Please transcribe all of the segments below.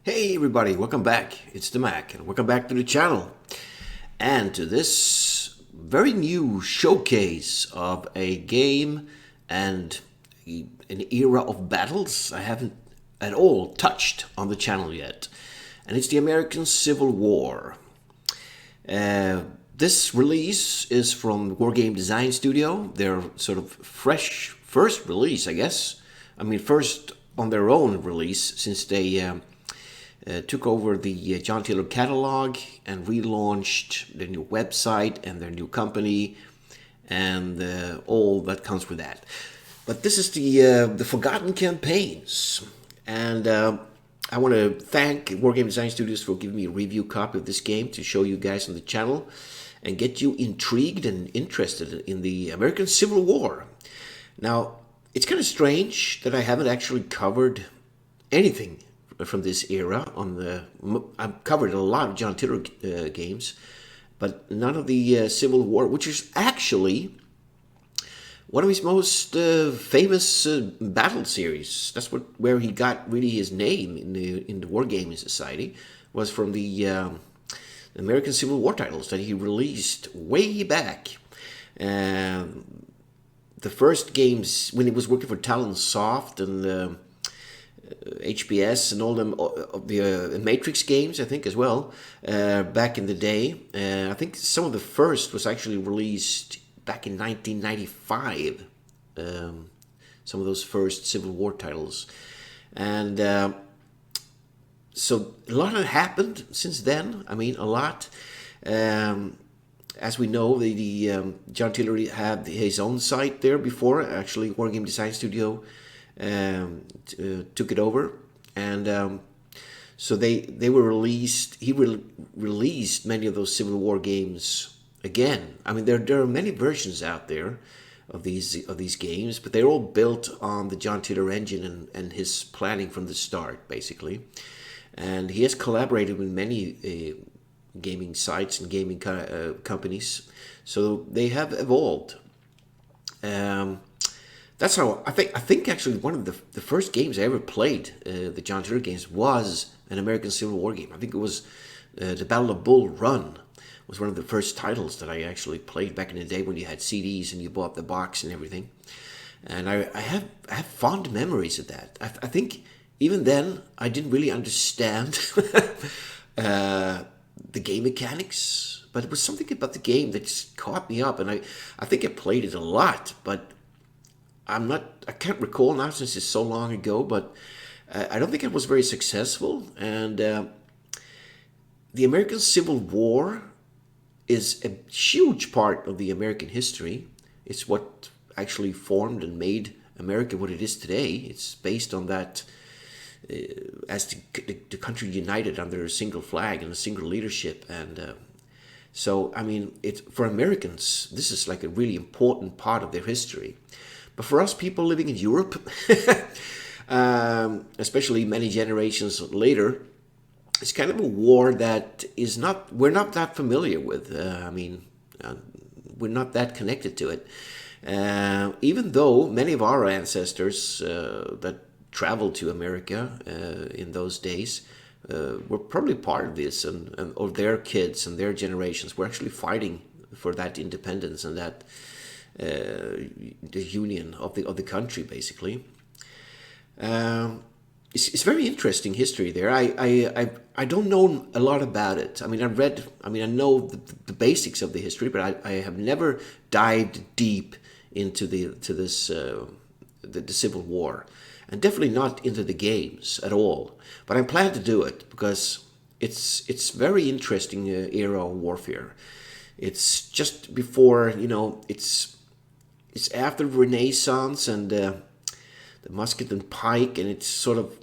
Hey everybody, welcome back. It's the Mac, and welcome back to the channel and to this very new showcase of a game and an era of battles I haven't at all touched on the channel yet. And it's the American Civil War. This release is from Wargame Design Studio. Their sort of fresh first release, I guess. I mean, first on their own release since they took over the John Taylor catalog and relaunched their new website and their new company and all that comes with that. But this is the Forgotten Campaigns, and I want to thank Wargame Design Studios for giving me a review copy of this game to show you guys on the channel and get you intrigued and interested in the American Civil War. Now, it's kind of strange that I haven't actually covered anything from this era. I've covered a lot of John Taylor games, but none of the Civil War, which is actually one of his most famous battle series. That's where he got really his name in the Wargaming Society, was from the American Civil War titles that he released way back. The first games when he was working for Talon Soft and HPS and all them, the Matrix games, I think, as well, back in the day. I think some of the first was actually released back in 1995. Some of those first Civil War titles. And so a lot had happened since then. I mean, a lot. As we know, the John Taylor had his own site there before. Actually, Wargame Design Studio took it over, and so they were released. He released many of those Civil War games again. I mean, there are many versions out there of these games, but they're all built on the John Taylor engine and his planning from the start, basically. And he has collaborated with many gaming sites and gaming companies, so they have evolved. That's how I think actually one of the first games I ever played, the John Taylor games, was an American Civil War game. I think it was the Battle of Bull Run was one of the first titles that I actually played back in the day when you had CDs and you bought the box and everything. And I have fond memories of that. I think even then I didn't really understand the game mechanics, but it was something about the game that just caught me up, and I think I played it a lot, but I can't recall now since it's so long ago, but I don't think it was very successful. And the American Civil War is a huge part of the American history. It's what actually formed and made America what it is today. It's based on that, as the country united under a single flag and a single leadership. And so, I mean, for Americans, this is like a really important part of their history. But for us people living in Europe, especially many generations later, it's kind of a war that we're not that familiar with. We're not that connected to it. Even though many of our ancestors that traveled to America in those days were probably part of this, and or their kids and their generations were actually fighting for that independence and that the union of the country, basically. It's very interesting history there. I don't know a lot about it. I mean, I know the basics of the history, but I have never dived deep into the Civil War, and definitely not into the games at all. But I plan to do it because it's very interesting era of warfare. It's just before, it's after the Renaissance and the musket and pike, and it's sort of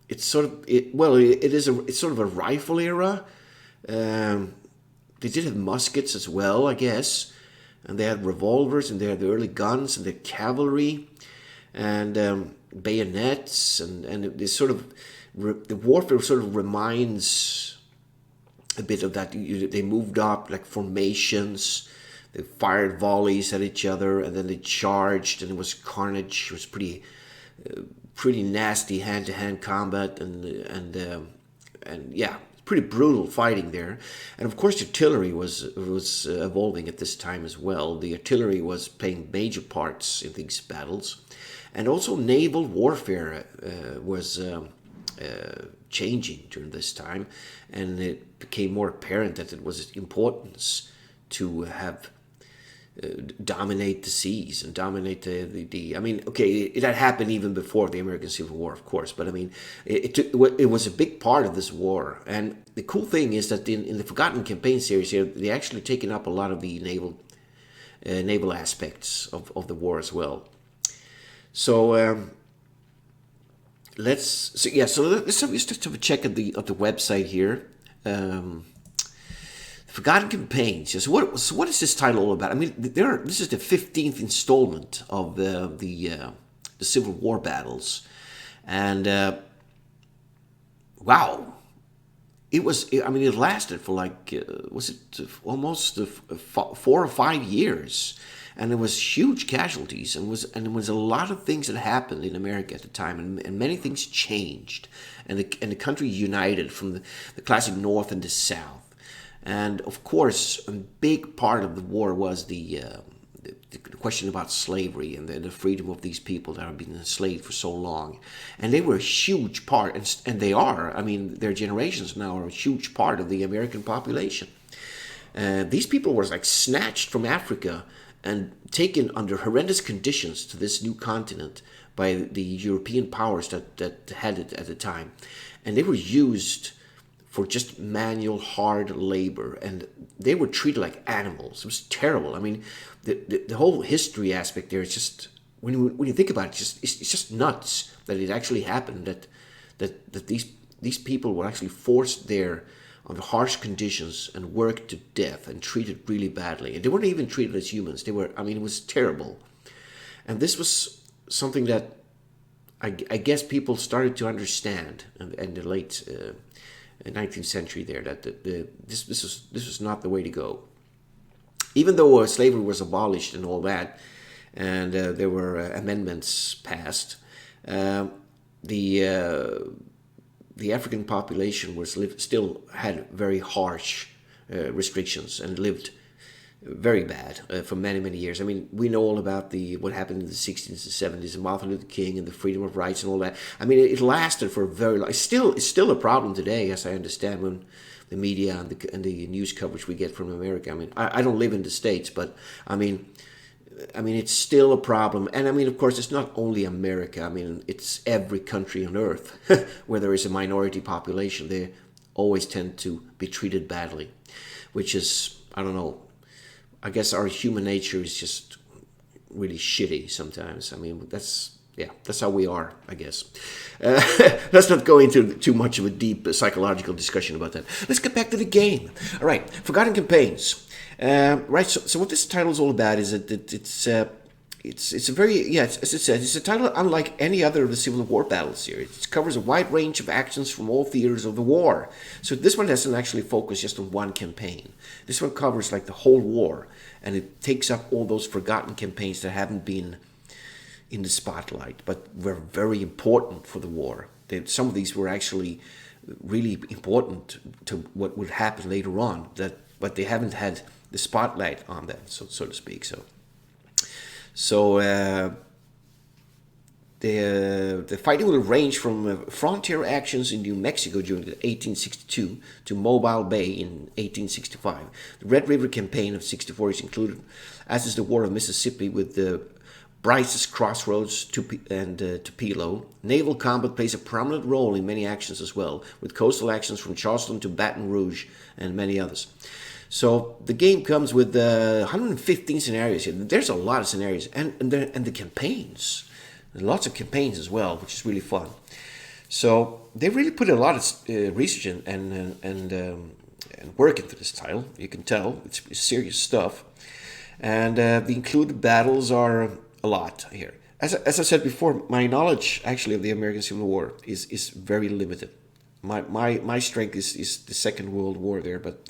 it's sort of a rifle era. They did have muskets as well, I guess, and they had revolvers, and they had the early guns and the cavalry and bayonets, and this sort of the warfare sort of reminds a bit of that. They moved up like formations. They fired volleys at each other, and then they charged, and it was carnage. It was pretty pretty nasty hand-to-hand combat, and yeah, pretty brutal fighting there. And of course, artillery was evolving at this time as well. The artillery was playing major parts in these battles, and also naval warfare was changing during this time, and it became more apparent that it was importance to have dominate the seas and dominate the I mean, okay, it had happened even before the American Civil War, of course, but I mean, it was a big part of this war. And the cool thing is that in the Forgotten Campaign series here, they actually taken up a lot of the naval aspects of the war as well. So let's just have a check at the website here. Forgotten Campaigns. So what is this title all about? I mean, this is the 15th installment of the Civil War battles, and wow, it was. I mean, it lasted for like was it almost 4 or 5 years, and there was huge casualties, and there was a lot of things that happened in America at the time, and many things changed, and the country united from the classic North and the South. And of course, a big part of the war was the question about slavery and the freedom of these people that have been enslaved for so long. And they were a huge part, and they are. I mean, their generations now are a huge part of the American population. These people were like snatched from Africa and taken under horrendous conditions to this new continent by the European powers that had it at the time. And they were used for just manual hard labor, and they were treated like animals. It was terrible. I mean, the whole history aspect there is just, when you think about it, it's just nuts that it actually happened, that these people were actually forced there under harsh conditions and worked to death and treated really badly. And they weren't even treated as humans. They were, I mean, it was terrible. And this was something that I guess people started to understand in the late 19th century there, that this was not the way to go. Even though slavery was abolished and all that, and there were amendments passed, the African population still had very harsh restrictions and lived very bad for many years. I mean, we know all about what happened in the 60s and 70s, and Martin Luther King and the freedom of rights and all that. I mean, it lasted for a very long. It's still a problem today, as I understand, when the media and the news coverage we get from America. I mean, I don't live in the States, but I mean, it's still a problem. And I mean, of course, it's not only America. I mean, it's every country on earth where there is a minority population. They always tend to be treated badly, which is, I don't know, I guess our human nature is just really shitty sometimes. I mean, that's how we are, I guess. Let's not go into too much of a deep psychological discussion about that. Let's get back to the game. All right, Forgotten Campaigns. Right, so what this title is all about is that it's a very, as it says, it's a title unlike any other of the Civil War battle series. It covers a wide range of actions from all theaters of the war. So this one doesn't actually focus just on one campaign. This one covers like the whole war, and it takes up all those forgotten campaigns that haven't been in the spotlight, but were very important for the war. Some of these were actually really important to what would happen later on, but they haven't had the spotlight on them, so to speak. So the fighting will range from frontier actions in New Mexico during 1862 to Mobile Bay in 1865. The Red River Campaign of 64 is included, as is the War of Mississippi with the Bryce's Crossroads and Tupelo. Naval combat plays a prominent role in many actions as well, with coastal actions from Charleston to Baton Rouge and many others. So the game comes with 115 scenarios here. There's a lot of scenarios, and the campaigns. There's lots of campaigns as well, which is really fun. So they really put a lot of research and work into this title. You can tell it's serious stuff, and the included battles are a lot here. As I said before, my knowledge actually of the American Civil War is very limited. My strength is the Second World War there, but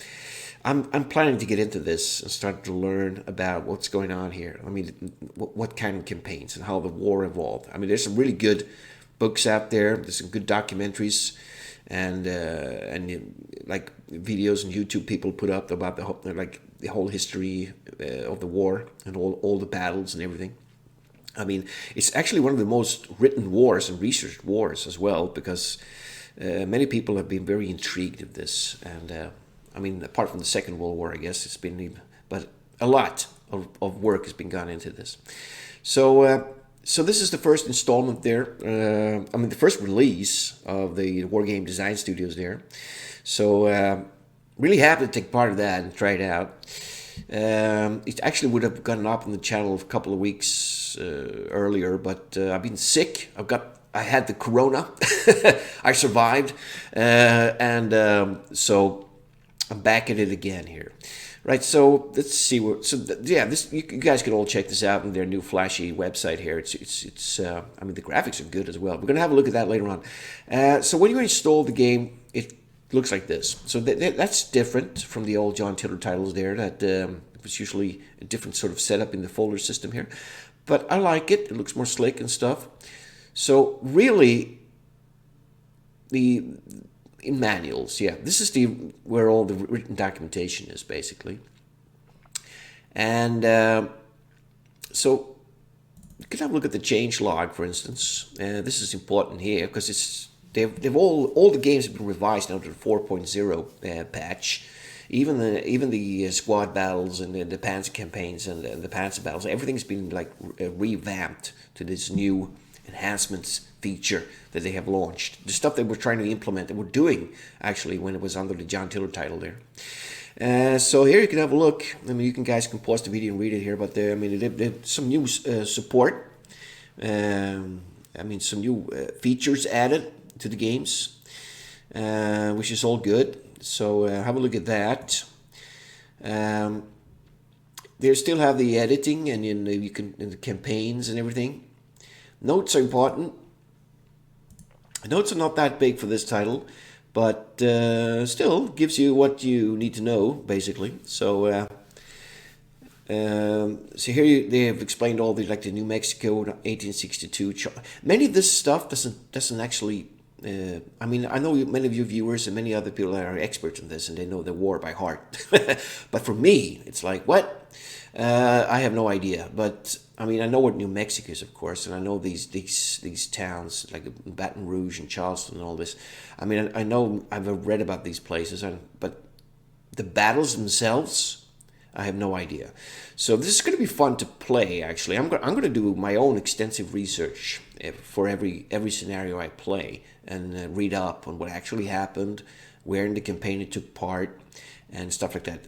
I'm planning to get into this and start to learn about what's going on here. I mean, what kind of campaigns and how the war evolved. I mean, there's some really good books out there. There's some good documentaries and like videos on YouTube people put up about the whole history of the war and all the battles and everything. I mean, it's actually one of the most written wars and researched wars as well, because many people have been very intrigued of this. And I mean, apart from the Second World War, I guess it's been, but a lot of work has been gone into this. So this is the first installment there. I mean, the first release of the Wargame Design Studios there. So really happy to take part of that and try it out. It actually would have gone up on the channel a couple of weeks earlier, but I've been sick. I had the corona. I survived, and so I'm back at it again here. Right, so let's see what. So yeah, this you guys can all check this out on their new flashy website here. It's. I mean, the graphics are good as well. We're gonna have a look at that later on. So when you install the game, it looks like this. So that's different from the old John Tiller titles there. That was usually a different sort of setup in the folder system here, but I like it. It looks more slick and stuff. So really, in manuals, yeah, this is where all the written documentation is basically, and so you can have a look at the change log, for instance. This is important here because they've all the games have been revised now to the 4.0 patch. Even the squad battles and the Panzer campaigns and the Panzer battles, everything's been like revamped to this new enhancements feature that they have launched. The stuff they were trying to implement, they were doing actually when it was under the John Tiller title there. So here you can have a look. I mean, guys can pause the video and read it here, but I mean, they some new support. I mean, some new features added to the games, which is all good. So have a look at that. They still have the editing and in the campaigns and everything. Notes are important. Notes are not that big for this title, but still gives you what you need to know, basically. So, so here they have explained all the the New Mexico 1862. Many of this stuff doesn't actually. I mean, I know many of you viewers and many other people that are experts in this, and they know the war by heart. But for me, it's like, what? I have no idea. But I mean, I know what New Mexico is, of course, and I know these towns like Baton Rouge and Charleston and all this. I mean, I know I've read about these places, but the battles themselves, I have no idea. So this is going to be fun to play. Actually, I'm going to do my own extensive research for every scenario I play and read up on what actually happened, where in the campaign it took part, and stuff like that.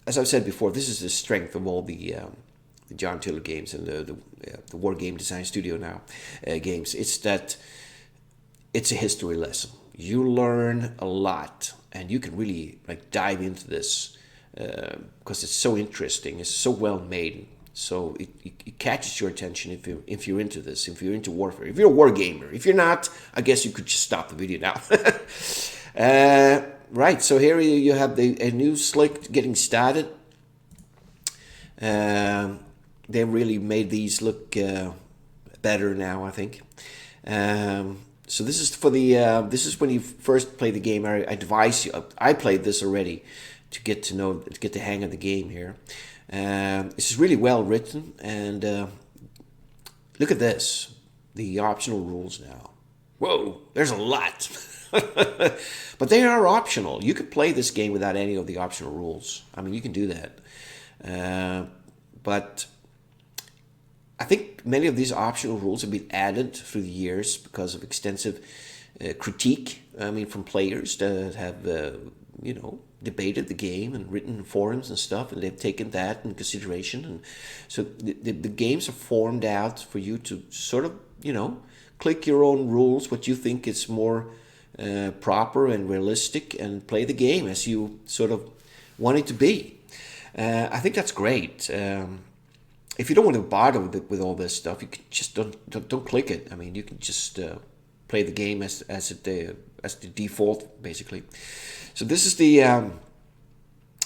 As I've said before, this is the strength of all the John Tiller games and the Wargame Design Studio now games. It's that it's a history lesson. You learn a lot, and you can really dive into this because it's so interesting. It's so well made. So it catches your attention if you're into this, if you're into warfare, if you're a war gamer. If you're not, I guess you could just stop the video now. Right, so here you have a new slick getting started. They really made these look better now, I think. So this is for this is when you first play the game. I advise you. I played this already to get the hang of the game here. This is really well written, and look at this, the optional rules now. Whoa, there's a lot. But they are optional. You could play this game without any of the optional rules. I mean, you can do that. But I think many of these optional rules have been added through the years because of extensive critique. I mean, from players that have, debated the game and written forums and stuff, and they've taken that in consideration. And so the games are formed out for you to sort of, click your own rules, what you think is more proper and realistic, and play the game as you sort of want it to be. I think that's great. If you don't want to bother with all this stuff, you can just don't click it. I mean, you can just play the game as the default, basically. So this is the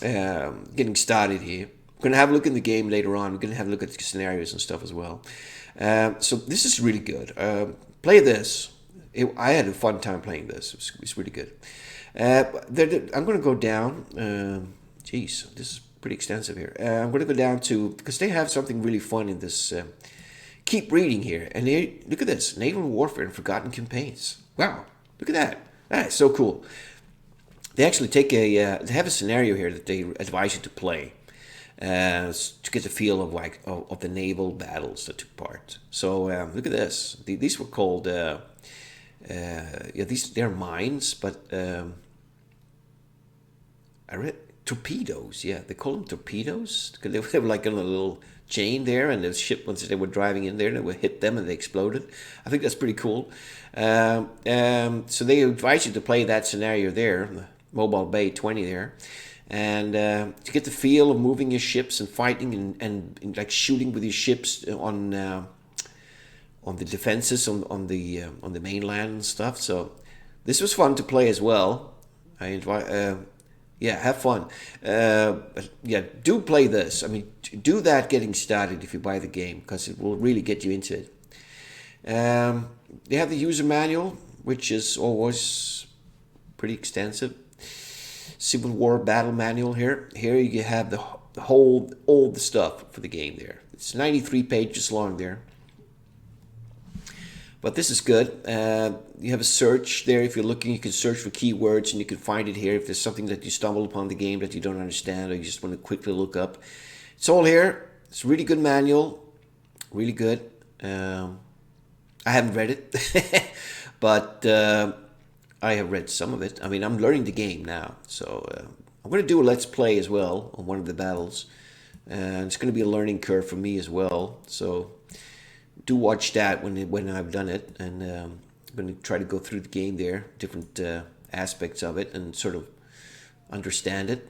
getting started here. We're going to have a look in the game later on. We're going to have a look at the scenarios and stuff as well. So this is really good. Play this. I had a fun time playing this. It's really good. I'm going to go down. Geez, this is pretty extensive here. I'm going to go down to, because they have something really fun in this. Keep reading here, and here, look at this: naval warfare and forgotten campaigns. Wow, look at that. That is so cool. They actually take they have a scenario here that they advise you to play. To get the feel of of the naval battles that took part. So look at this. These were called they're mines, but I read torpedoes. Yeah, they call them torpedoes because they were like on a little chain there, and the ship once they were driving in there, they would hit them and they exploded. I think that's pretty cool. So they advise you to play that scenario there, the Mobile Bay 20 there. And to get the feel of moving your ships and fighting and like shooting with your ships on the defenses on the mainland and stuff. So this was fun to play as well. I enjoy. Have fun. But yeah, do play this. I mean, do that getting started if you buy the game, because it will really get you into it. They have the user manual, which is always pretty extensive. Civil War battle manual here. Here you have the whole all the stuff for the game there. It's 93 pages long there. But this is good. You have a search there. If you're looking, you can search for keywords and you can find it here. If there's something that you stumble upon the game that you don't understand or you just want to quickly look up, it's all here. It's a really good manual. Really good. I haven't read it, but I have read some of it. I mean, I'm learning the game now, so I'm going to do a let's play as well on one of the battles, and it's going to be a learning curve for me as well. So do watch that when I've done it, and I'm going to try to go through the game there, different aspects of it, and sort of understand it.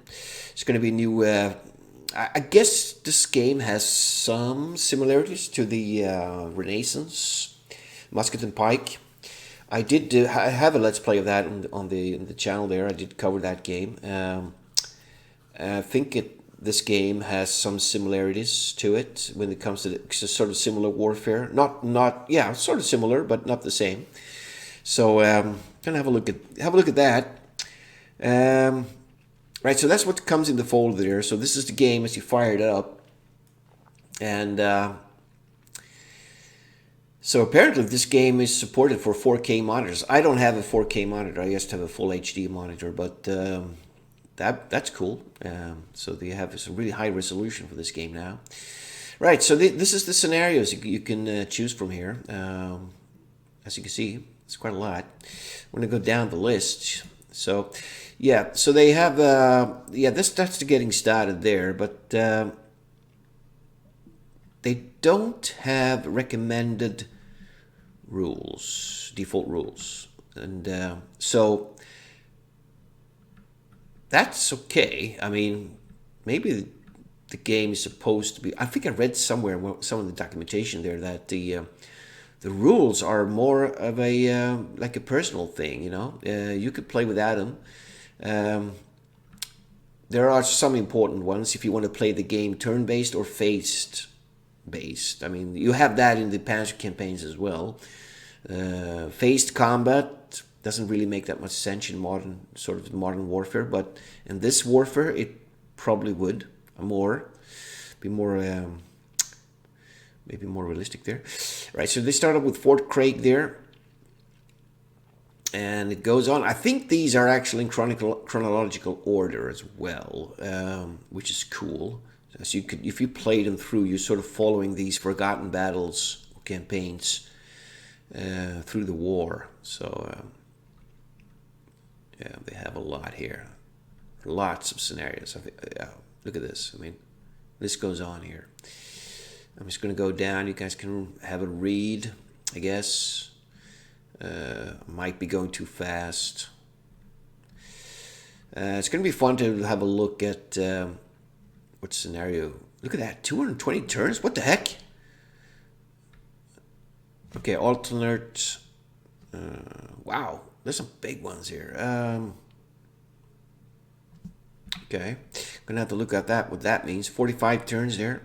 It's going to be a new. I guess this game has some similarities to the Renaissance Musket and Pike. I did I have a let's play of that on the channel there. I did cover that game. I think this game has some similarities to it when it comes to sort of similar warfare. Not sort of similar, but not the same. So gonna have a look at that. Right, so that's what comes in the folder there. So this is the game as you fire it up, and so apparently this game is supported for 4K monitors. I don't have a 4K monitor. I just have a full HD monitor, but that's cool. So they have some really high resolution for this game now. Right, so this is the scenarios you can choose from here. As you can see, it's quite a lot. I'm going to go down the list. So, yeah, so they have, that's the getting started there, but they don't have recommended rules, default rules. And so that's okay. I mean, maybe the game is supposed to be, I think I read somewhere, some of the documentation there, that the rules are more of a like a personal thing, you know. You could play without them. There are some important ones if you want to play the game turn-based or phased-based. I mean, you have that in the Panzer campaigns as well. Phased combat doesn't really make that much sense in modern warfare, but in this warfare, it probably would be more. Maybe more realistic there. Right, so they start up with Fort Craig there. And it goes on. I think these are actually in chronological order as well, which is cool. So you could, if you play them through, you're sort of following these forgotten battles, campaigns through the war. So, yeah, they have a lot here. Lots of scenarios. Look at this. I mean, this goes on here. I'm just going to go down. You guys can have a read, I guess. Might be going too fast. It's going to be fun to have a look at what scenario. Look at that, 220 turns? What the heck? Okay, alternate. Wow, there's some big ones here. Okay, going to have to look at that, what that means. 45 turns there.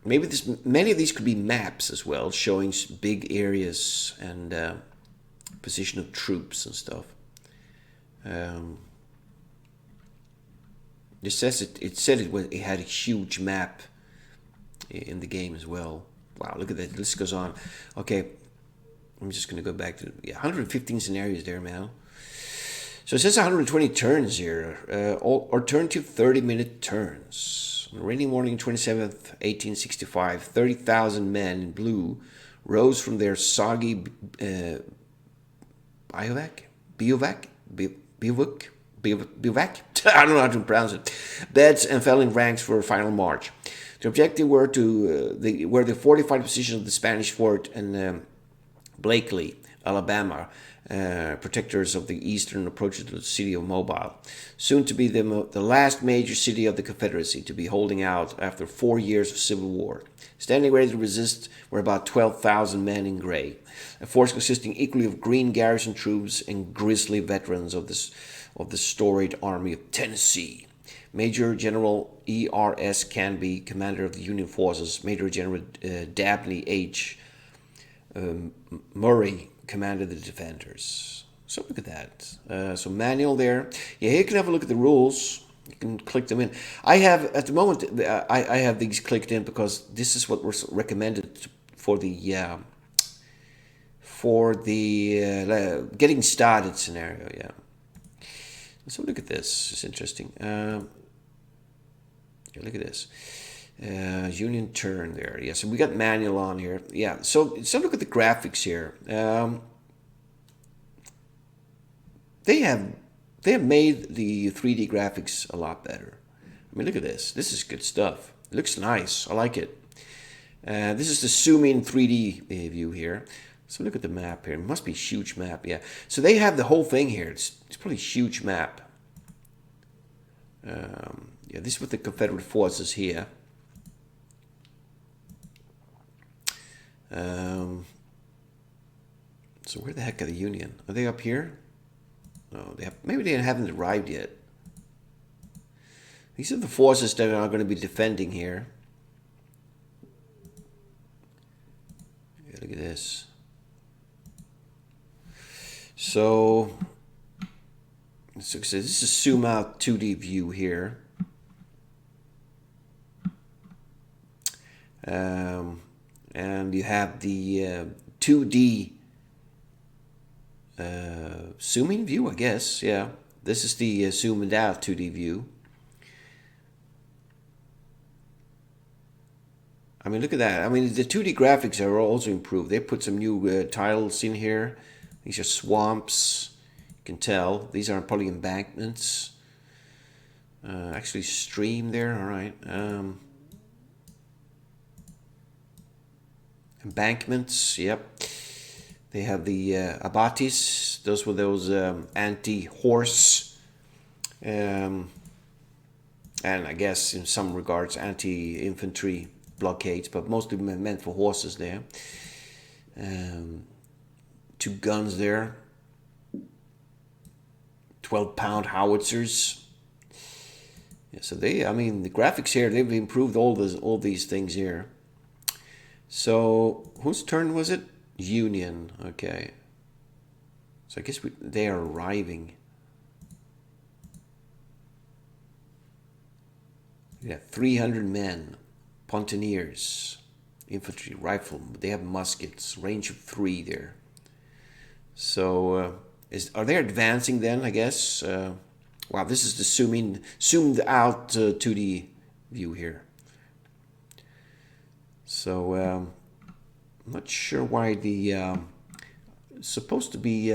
maybe many of these could be maps as well, showing big areas and position of troops and stuff. It says it said it had a huge map in the game as well. Wow, look at that. This goes on. Okay, I'm just going to go back to 115 scenarios there, man. So it says 120 turns here, or turn to 30-minute turns. On a rainy morning, 27th, 1865, 30,000 men in blue rose from their soggy bivouac. I don't know how to pronounce it. Beds and fell in ranks for a final march. The objective were the fortified position of the Spanish fort and Blakely, Alabama, protectors of the eastern approach to the city of Mobile, soon to be the last major city of the Confederacy to be holding out after 4 years of civil war. Standing ready to resist were about 12,000 men in gray, a force consisting equally of green garrison troops and grizzly veterans of the storied Army of Tennessee. Major General E.R.S. Canby, commander of the Union forces, Major General Dabney H. Murray commanded the defenders. So look at that. So manual there. Yeah, here you can have a look at the rules. You can click them in. I have, at the moment, I have these clicked in because this is what was recommended for the getting started scenario. Yeah. So look at this. It's interesting. Look at this. Union Turn there. Yeah, so we got manual on here. Yeah, so look at the graphics here. They have made the 3D graphics a lot better. I mean, look at this. This is good stuff. It looks nice. I like it. This is the zoom in 3D view here. So look at the map here. It must be a huge map. Yeah. So they have the whole thing here. It's probably a huge map. Yeah, this is what the Confederate forces here. So where the heck are the Union? Are they up here? No, maybe they haven't arrived yet. These are the forces that are going to be defending here. Yeah, look at this. So this is a zoom out 2D view here. And you have the 2D zooming view, I guess. Yeah, this is the zoomed out 2D view. I mean, look at that. I mean, the 2D graphics are also improved. They put some new tiles in here. These are swamps. You can tell. These are probably embankments. Actually, stream there. All right. Embankments. Yep. They have the abatis. Those were those anti-horse. And I guess in some regards anti-infantry blockades, but mostly meant for horses there. 2 guns there. 12-pound howitzers. Yeah, so I mean, the graphics here, they've improved all these things here. So whose turn was it? Union. Okay. So I guess they are arriving. Yeah, 300 men. Pontoneers, infantry, rifle. They have muskets, range of 3 there. So, are they advancing then? I guess. Wow, this is the zoomed out 2D view here. So, I'm not sure why the supposed to be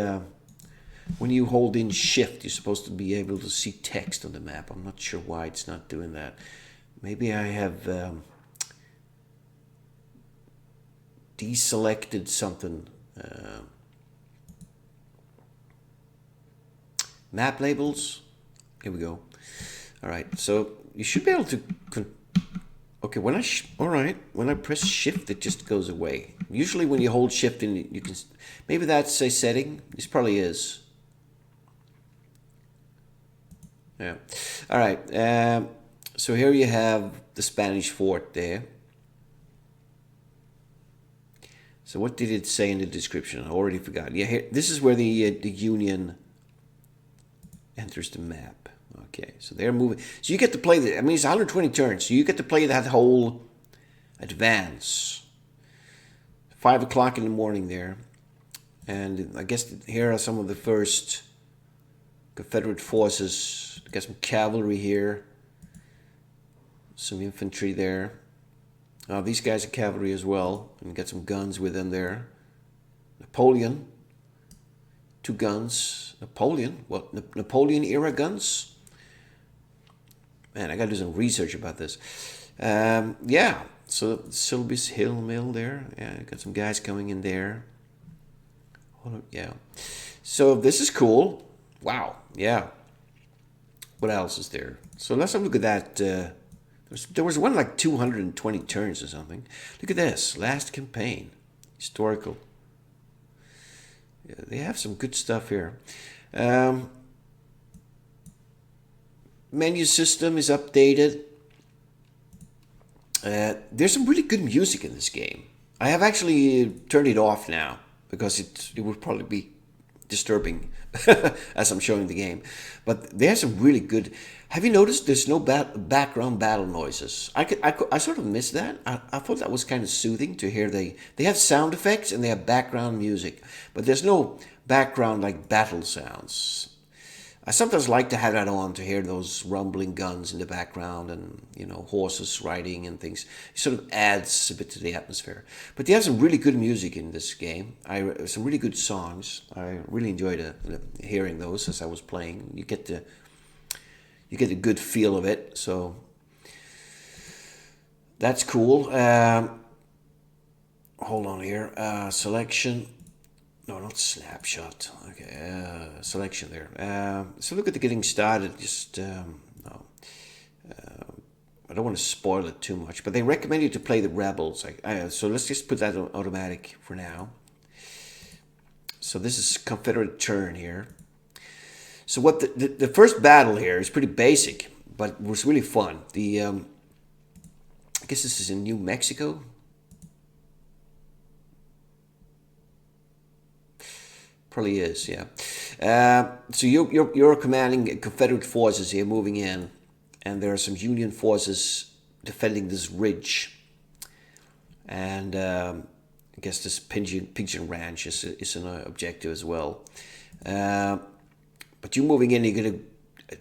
when you hold in Shift, you're supposed to be able to see text on the map. I'm not sure why it's not doing that. Maybe I have deselected something. Map labels. Here we go. All right. So you should be able to. Okay. When I press Shift, it just goes away. Usually, when you hold Shift, and you can. Maybe that's a setting. This probably is. Yeah. All right. So here you have the Spanish fort there. So what did it say in the description? I already forgot. Yeah, here, this is where the Union enters the map. Okay, so they're moving. So you get to play the. I mean, it's 120 turns, so you get to play that whole advance. 5 o'clock in the morning there, and I guess here are some of the first Confederate forces. Got some cavalry here, some infantry there. These guys are cavalry as well, and got some guns with them there. Napoleon, 2 guns. Napoleon, what? Napoleon era guns? Man, I gotta do some research about this. Yeah, so Silby's Hill Mill there. Yeah, got some guys coming in there. Yeah, so this is cool. Wow, yeah. What else is there? So let's have a look at that. There was one like 220 turns or something. Look at this. Last campaign. Historical. Yeah, they have some good stuff here. Menu system is updated. There's some really good music in this game. I have actually turned it off now because it would probably be disturbing as I'm showing the game. But there's some really good. Have you noticed there's no background battle noises? I sort of miss that. I thought that was kind of soothing to hear. They have sound effects and they have background music, but there's no background like battle sounds. I sometimes like to have that on to hear those rumbling guns in the background and, horses riding and things. It sort of adds a bit to the atmosphere. But they have some really good music in this game. Some really good songs. I really enjoyed hearing those as I was playing. You get a good feel of it. So that's cool. Hold on here. Selection. No, not snapshot. Okay, selection there. So look at the getting started. Just no, I don't want to spoil it too much, but they recommend you to play the rebels. So let's just put that on automatic for now. So this is Confederate Turn here. So what the first battle here is pretty basic, but was really fun. I guess this is in New Mexico. Probably is, yeah. So you're commanding Confederate forces here, moving in, and there are some Union forces defending this ridge. And I guess this pigeon ranch is an objective as well. But you moving in,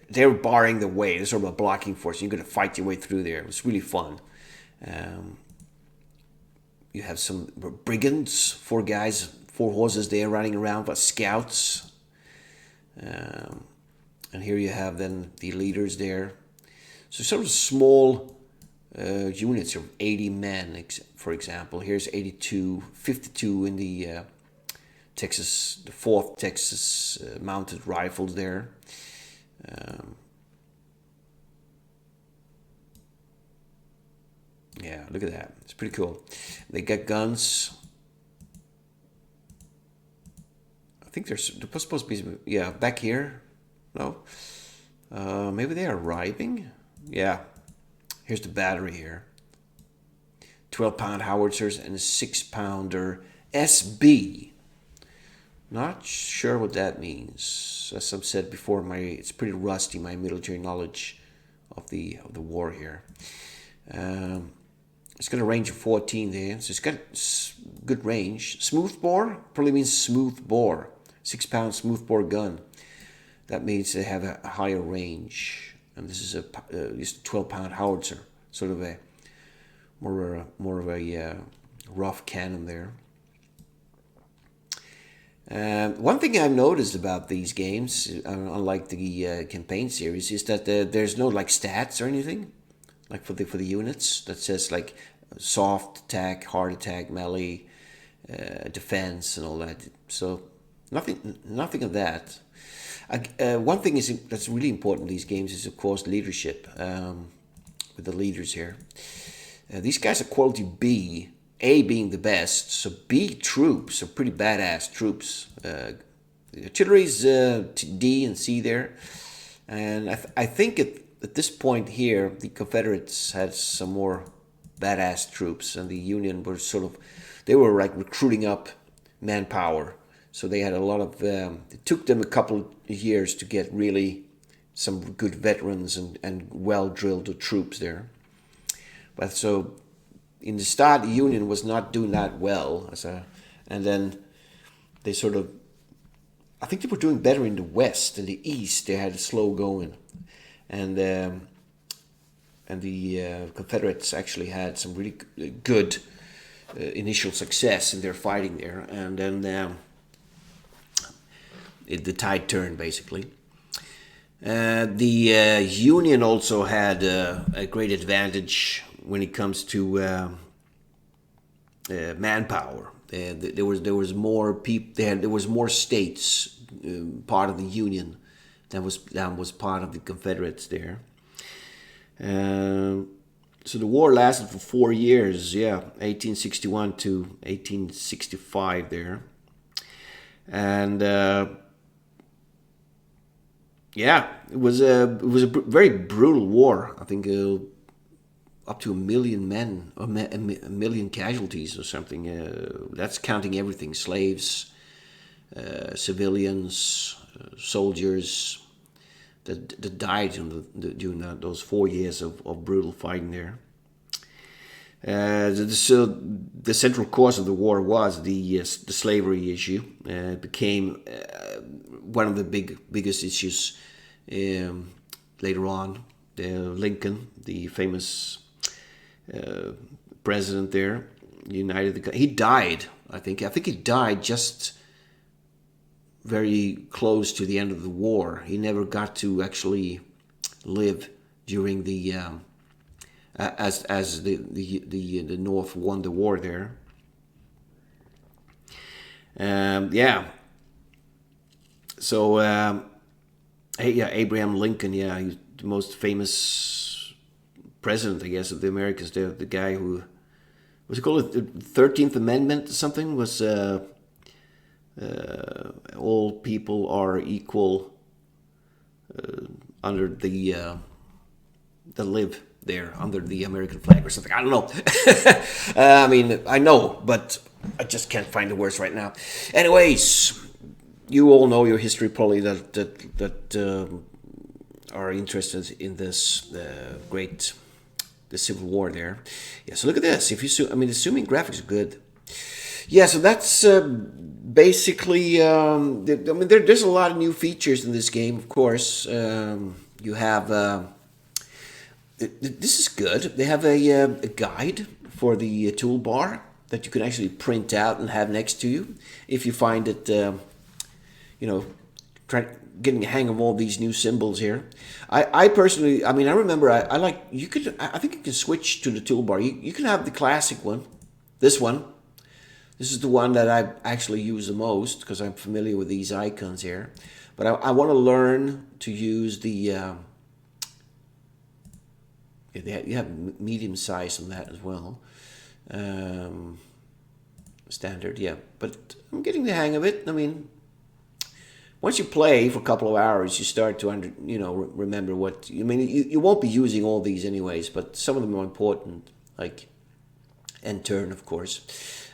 they're barring the way. They're sort of a blocking force. You're gonna fight your way through there. It's really fun. You have some brigands, 4 horses there running around, but scouts. And here you have then the leaders there. So sort of small units of 80 men, for example. Here's 82, 52 in the the 4th Texas mounted rifles there. Yeah, look at that. It's pretty cool. They got guns. I think they're supposed to be, back here. No. Maybe they are arriving. Yeah. Here's the battery here. 12-pound howitzers and a 6-pounder SB. Not sure what that means. As I've said before, it's pretty rusty, my military knowledge of the war here. It's got a range of 14 there, so it's got good range. Smooth bore probably means smooth bore. 6-pound smooth bore gun. That means they have a higher range. And this is just a 12-pound howitzer, sort of a more of a rough cannon there. One thing I've noticed about these games, unlike the campaign series, is that there's no like stats or anything, like for the units that says like soft attack, hard attack, melee, defense, and all that. So nothing of that. One thing that's really important in these games is of course leadership. With the leaders here, these guys are quality B. A being the best, so B troops are pretty badass troops. The artillery's D and C there, and I think at this point here the Confederates had some more badass troops, and the Union were they were like recruiting up manpower. So they had a lot of. It took them a couple of years to get really some good veterans and well drilled troops there. But so in the start, the Union was not doing that well, and then they I think they were doing better in the West. In the East, they had slow going, and the Confederates actually had some really good initial success in their fighting there, and then the tide turned basically. The Union also had a great advantage when it comes to manpower. There was more people. There was more states part of the Union than was part of the Confederates there. So the war lasted for 4 years. 1861 to 1865 there, and it was a very brutal war. I think up to 1 million men, or a million casualties or something. That's counting everything: slaves, civilians, soldiers that died during those 4 years of brutal fighting there. So the central cause of the war was the slavery issue. It became one of the biggest issues later on. Lincoln, the famous president there, he died. I think he died just very close to the end of the war. He never got to actually live during the as the North won the war there. So Abraham Lincoln. He's the most famous president, I guess, of the Americans. The guy who was it called the 13th Amendment or something, was all people are equal under that live there under the American flag or something. I don't know. I mean, I know, but I just can't find the words right now. Anyways, you all know your history probably that are interested in this the Civil War there. Yeah, so look at this. Assuming graphics are good. Yeah, so that's basically. There's a lot of new features in this game. Of course, you have. This is good. They have a guide for the toolbar that you can actually print out and have next to you if you find it. Getting a hang of all these new symbols here. I personally, I remember I like, I think you can switch to the toolbar. You can have the classic one, this one. This is the one that I actually use the most because I'm familiar with these icons here. But I want to learn to use the, you have medium size on that as well. Standard, yeah. But I'm getting the hang of it. Once you play for a couple of hours, you start to remember what you won't be using all these anyways, but some of them are important, like end turn, of course.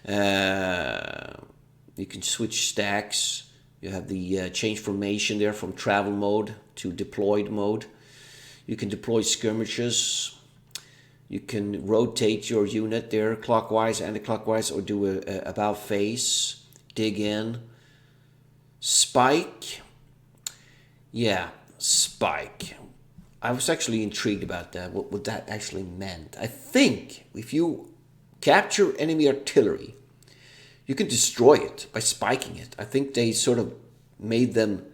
You can switch stacks. You have the change formation there from travel mode to deployed mode. You can deploy skirmishes. You can rotate your unit there clockwise, anti-clockwise, or do a about face, dig in. Spike. Yeah, spike. I was actually intrigued about that, what that actually meant. I think if you capture enemy artillery, you can destroy it by spiking it. I think they sort of made them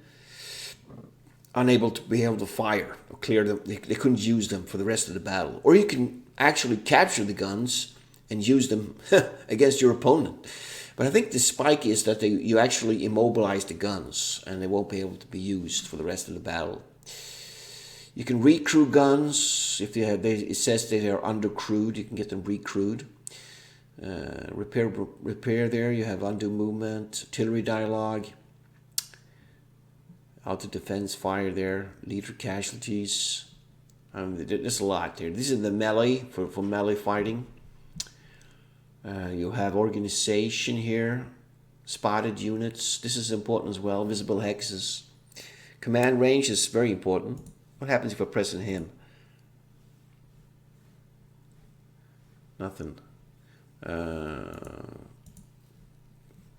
unable to be able to fire or clear them. They couldn't use them for the rest of the battle. Or you can actually capture the guns and use them against your opponent. But I think the spike is that you actually immobilize the guns and they won't be able to be used for the rest of the battle. You can recrew guns. If it says that they're undercrewed, you can get them recrewed. Repair there, you have undo movement, artillery dialogue, auto defense fire there, leader casualties. There's a lot there. This is the melee for melee fighting. You have organization here, spotted units. This is important as well. Visible hexes. Command range is very important. What happens if I press him? Nothing.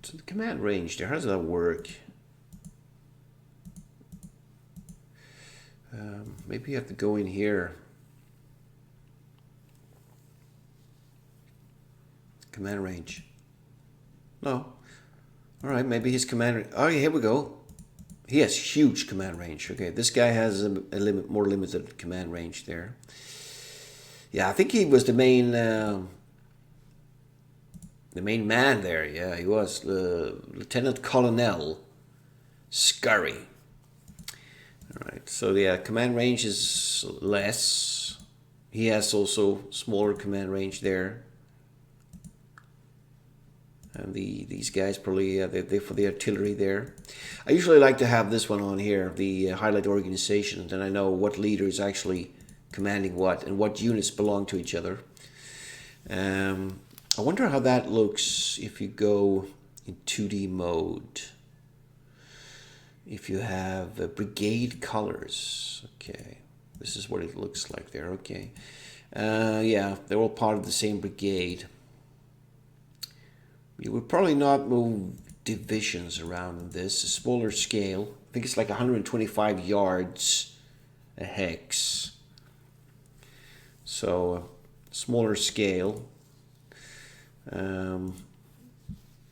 So the command range there, how does that work? Maybe you have to go in here. Command range. No. All right, maybe his command. Oh, yeah, here we go. He has huge command range. Okay, this guy has a more limited command range there. Yeah, I think he was the main man there. Yeah, he was Lieutenant Colonel Scurry. All right, so yeah, command range is less. He has also smaller command range there. And these guys probably they for the artillery there. I usually like to have this one on here, the highlight organization, and then I know what leader is actually commanding what and what units belong to each other. I wonder how that looks if you go in 2D mode. If you have brigade colors, okay, this is what it looks like there. Okay, yeah, they're all part of the same brigade. You would probably not move divisions around in this. A smaller scale. I think it's like 125 yards a hex. So, smaller scale.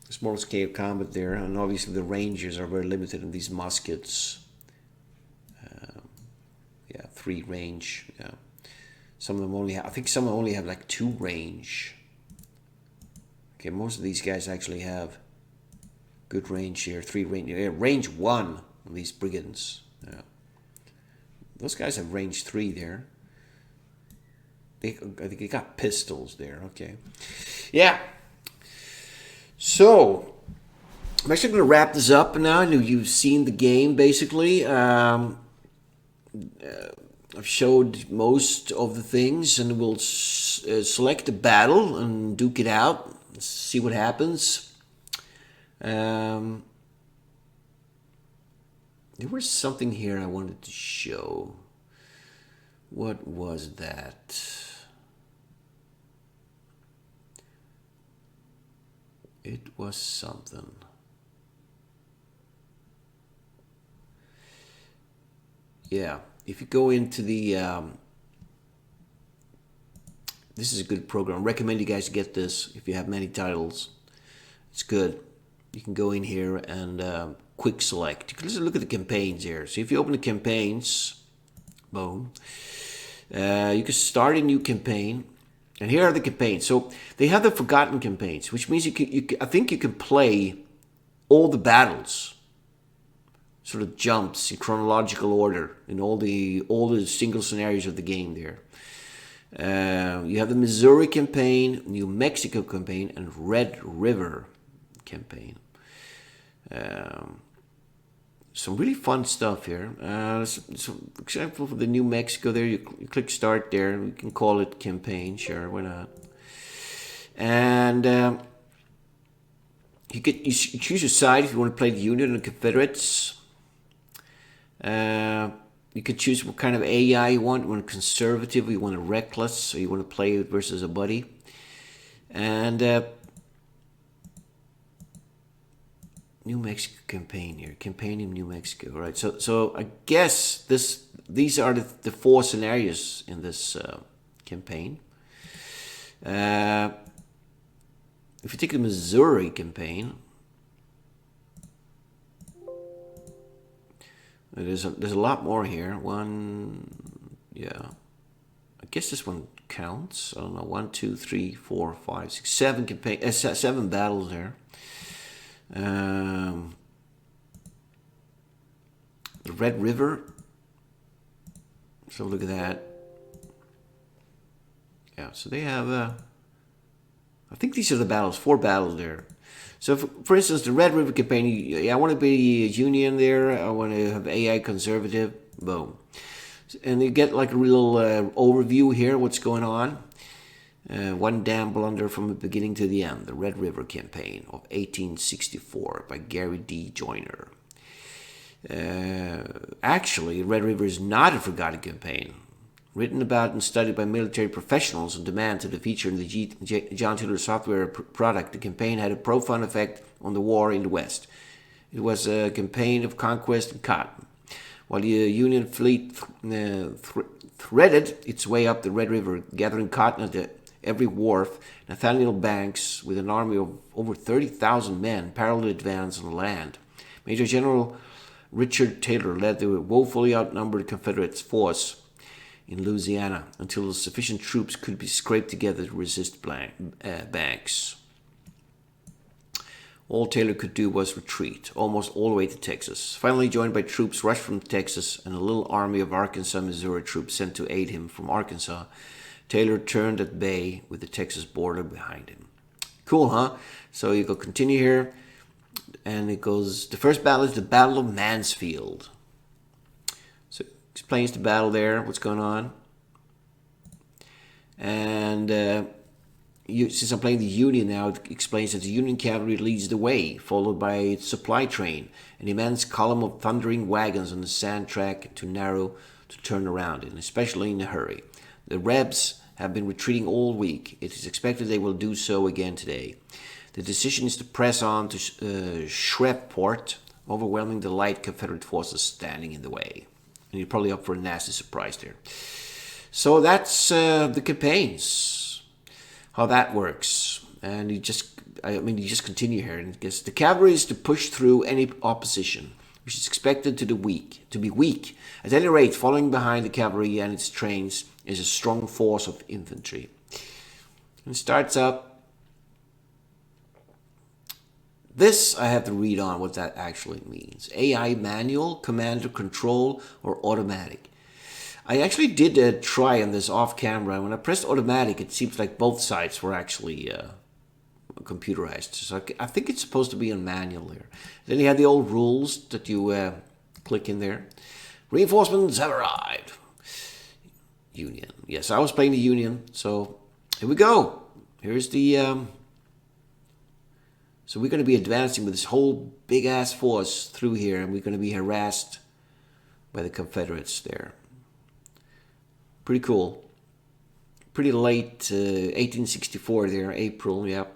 Smaller scale combat there. And obviously the ranges are very limited in these muskets. Yeah, 3 range. Yeah. Some of them only have, I think some only have like 2 range. Okay, most of these guys actually have good range here. 3 range. Yeah, range 1 on these brigands. Yeah. Those guys have range 3 there. I think they got pistols there. Okay. Yeah. So, I'm actually going to wrap this up now. I know you've seen the game, basically. I've showed most of the things, and we'll select a battle and duke it out. See what happens. There was something here I wanted to show. What was that? It was something. Yeah, if you go into the this is a good program. I recommend you guys get this if you have many titles. It's good. You can go in here and quick select. You can look at the campaigns here. So if you open the campaigns, boom, you can start a new campaign. And here are the campaigns. So they have the forgotten campaigns, which means I think you can play all the battles, sort of jumps in chronological order in all the single scenarios of the game there. You have the Missouri campaign, New Mexico campaign, and Red River campaign. Some really fun stuff here. So for example, for the New Mexico there, you click start there, and we can call it campaign. Sure, why not? And you choose your side if you want to play the Union and the Confederates. You could choose what kind of AI you want. You want a conservative, or you want a reckless, or you want to play it versus a buddy. And New Mexico campaign here. Campaign in New Mexico, right? So I guess these are the 4 scenarios in this campaign. If you take the Missouri campaign, there's a lot more here. Yeah. I guess this one counts. I don't know. 1, 2, 3, 4, 5, 6, 7 campaign. 7 battles there. The Red River. So look at that. Yeah. So they have. I think these are the battles. 4 battles there. So, for instance, the Red River campaign, I want to be a Union there. I want to have AI conservative. Boom. And you get like a real overview here, what's going on. One damn blunder from the beginning to the end. The Red River Campaign of 1864 by Gary D. Joyner. Actually, Red River is not a forgotten campaign. Written about and studied by military professionals on demand to the feature in the John Taylor software product, the campaign had a profound effect on the war in the West. It was a campaign of conquest and cotton. While the Union fleet threaded its way up the Red River, gathering cotton at every wharf, Nathaniel Banks, with an army of over 30,000 men, parallel advanced on land. Major General Richard Taylor led the woefully outnumbered Confederate force in Louisiana until sufficient troops could be scraped together to resist Banks. All Taylor could do was retreat, almost all the way to Texas. Finally joined by troops rushed from Texas and a little army of Arkansas, Missouri troops sent to aid him from Arkansas, Taylor turned at bay with the Texas border behind him. Cool, huh? So you go continue here, and it goes, the first battle is the Battle of Mansfield. So it explains the battle there, what's going on. And since I'm playing the Union now, it explains that the Union cavalry leads the way, followed by its supply train, an immense column of thundering wagons on the sand track too narrow to turn around in, especially in a hurry. The Rebs have been retreating all week. It is expected they will do so again today. The decision is to press on to Shreveport, overwhelming the light Confederate forces standing in the way. And you're probably up for a nasty surprise there. So that's the campaigns, how that works. And you just continue here. And it gets, the cavalry is to push through any opposition, which is expected to be weak. At any rate, following behind the cavalry and its trains is a strong force of infantry. And it starts up. This I have to read on what that actually means. AI manual, commander control, or automatic. I actually did a try on this off camera. When I pressed automatic, it seems like both sides were actually computerized. So I think it's supposed to be on manual here. Then you have the old rules that you click in there. Reinforcements have arrived. Union. Yes, I was playing the Union. So here we go. Here's the... So we're going to be advancing with this whole big-ass force through here, and we're going to be harassed by the Confederates there. Pretty cool. Pretty late 1864 there, April, yep.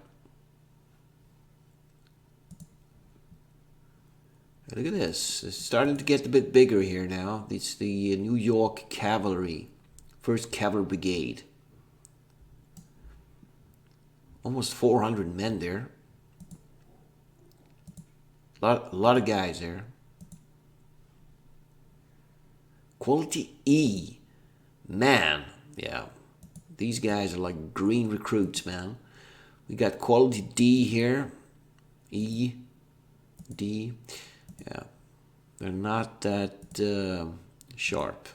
Look at this. It's starting to get a bit bigger here now. It's the New York Cavalry, 1st Cavalry Brigade. Almost 400 men there. A lot of guys there. Quality E. Man, yeah. These guys are like green recruits, man. We got quality D here. E. D. Yeah. They're not that sharp.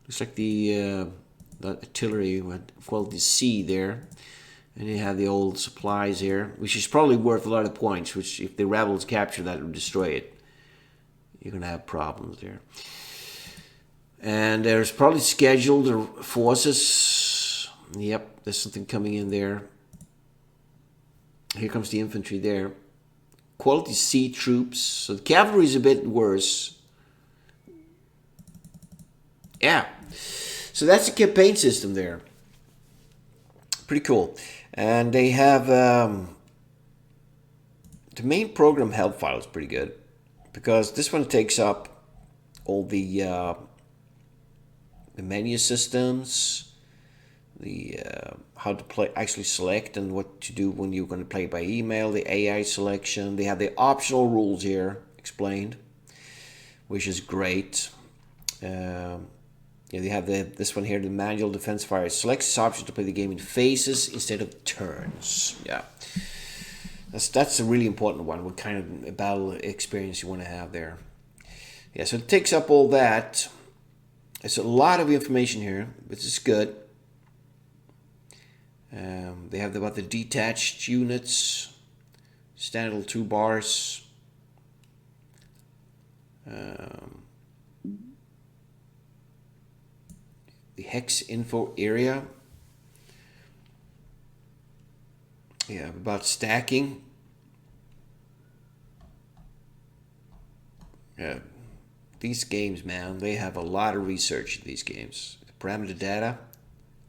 Looks like the artillery with quality C there. And you have the old supplies here, which is probably worth a lot of points, which if the rebels capture that, would destroy it. You're going to have problems there. And there's probably scheduled forces. Yep, there's something coming in there. Here comes the infantry there. Quality C troops. So the cavalry is a bit worse. Yeah. So that's the campaign system there. Pretty cool. And they have the main program help file is pretty good, because this one takes up all the menu systems, the how to play, actually select, and what to do when you're going to play by email, the AI selection. They have the optional rules here explained, which is great. Yeah, they have this one here, the manual defense fire. Select this option to play the game in phases instead of turns. Yeah, that's a really important one. What kind of battle experience you want to have there? Yeah, so it takes up all that. It's a lot of information here, which is good. They have about the detached units, standard 2 bars. the hex info area. Yeah, about stacking. Yeah, these games, man, they have a lot of research in these games. The parameter data.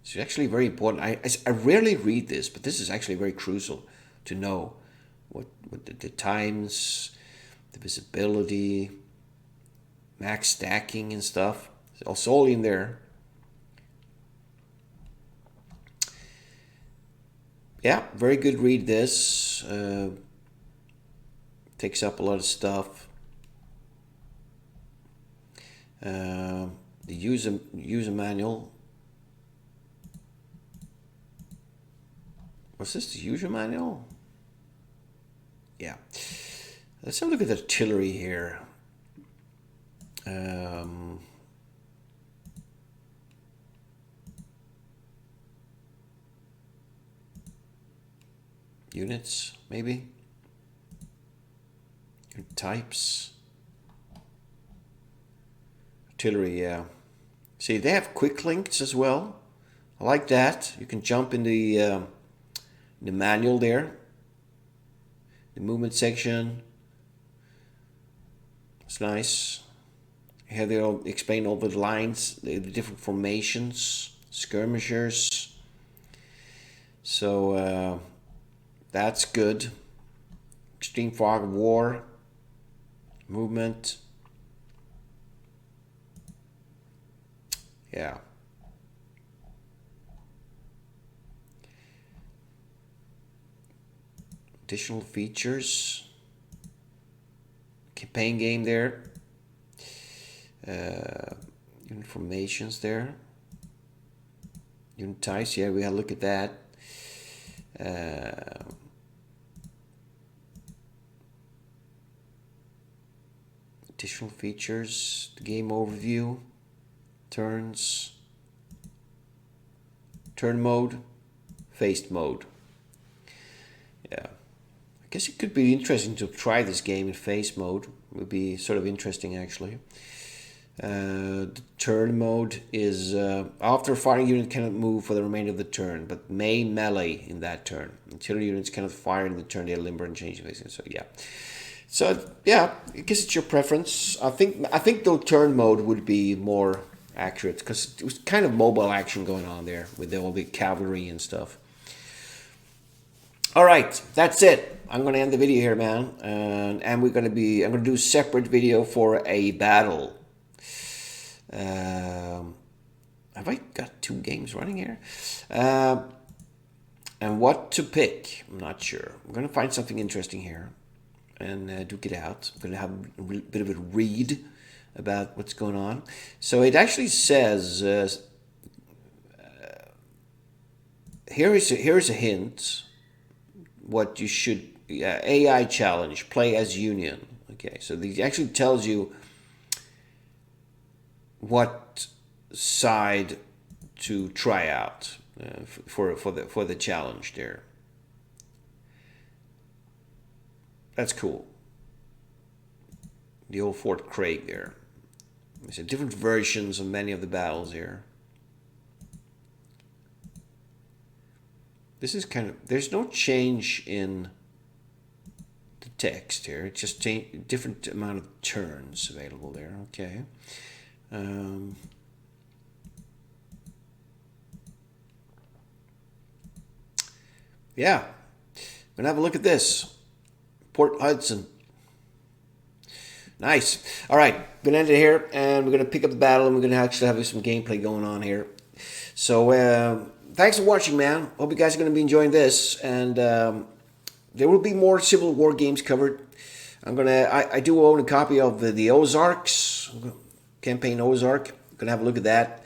It's actually very important. I rarely read this, but this is actually very crucial to know what the times, the visibility, max stacking and stuff. It's all in there. Yeah, very good read this. Takes up a lot of stuff. The user manual. Was this the user manual? Yeah. Let's have a look at the artillery here. Units, maybe. Types. Artillery, yeah. See, they have quick links as well. I like that. You can jump in the manual there. The movement section. It's nice. Here they'll explain all the lines, the different formations, skirmishers. So that's good. Extreme fog of war. Movement. Yeah. Additional features. Campaign game there. Informations there. Unit types, yeah, we had a look at that. Additional features, the game overview, turns, turn mode, phased mode. Yeah, I guess it could be interesting to try this game in phase mode. It would be sort of interesting actually. The turn mode is after firing unit cannot move for the remainder of the turn, but may melee in that turn. Artillery units cannot fire in the turn, they are limber and change facing. So yeah. So yeah, I guess it's your preference. I think the turn mode would be more accurate because it was kind of mobile action going on there with all the cavalry and stuff. All right, that's it. I'm gonna end the video here, man, and I'm gonna do a separate video for a battle. Have I got 2 games running here? And what to pick? I'm not sure. I'm gonna find something interesting here and duke it out. I'm gonna have a bit of a read about what's going on. So it actually says here is a hint. What you should AI challenge, play as Union. Okay, so it actually tells you what side to try out for the challenge there. That's cool. The old Fort Craig there. There's different versions of many of the battles here. This is kind of, there's no change in the text here. It's just different amount of turns available there. Okay. Yeah, I'm gonna have a look at this. Port Hudson. Nice. All right, gonna end it here, and we're gonna pick up the battle, and we're gonna actually have some gameplay going on here. So thanks for watching, man. Hope you guys are gonna be enjoying this, and there will be more Civil War games covered. I do own a copy of the Ozarks campaign Ozark. I'm gonna have a look at that.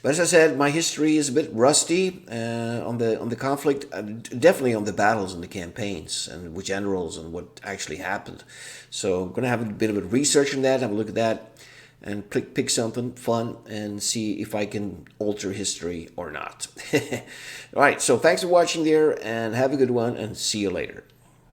But as I said, my history is a bit rusty on the conflict, definitely on the battles and the campaigns and which generals and what actually happened. So I'm gonna have a bit of a research on that, have a look at that, and pick something fun and see if I can alter history or not. All right, so thanks for watching there, and have a good one, and see you later.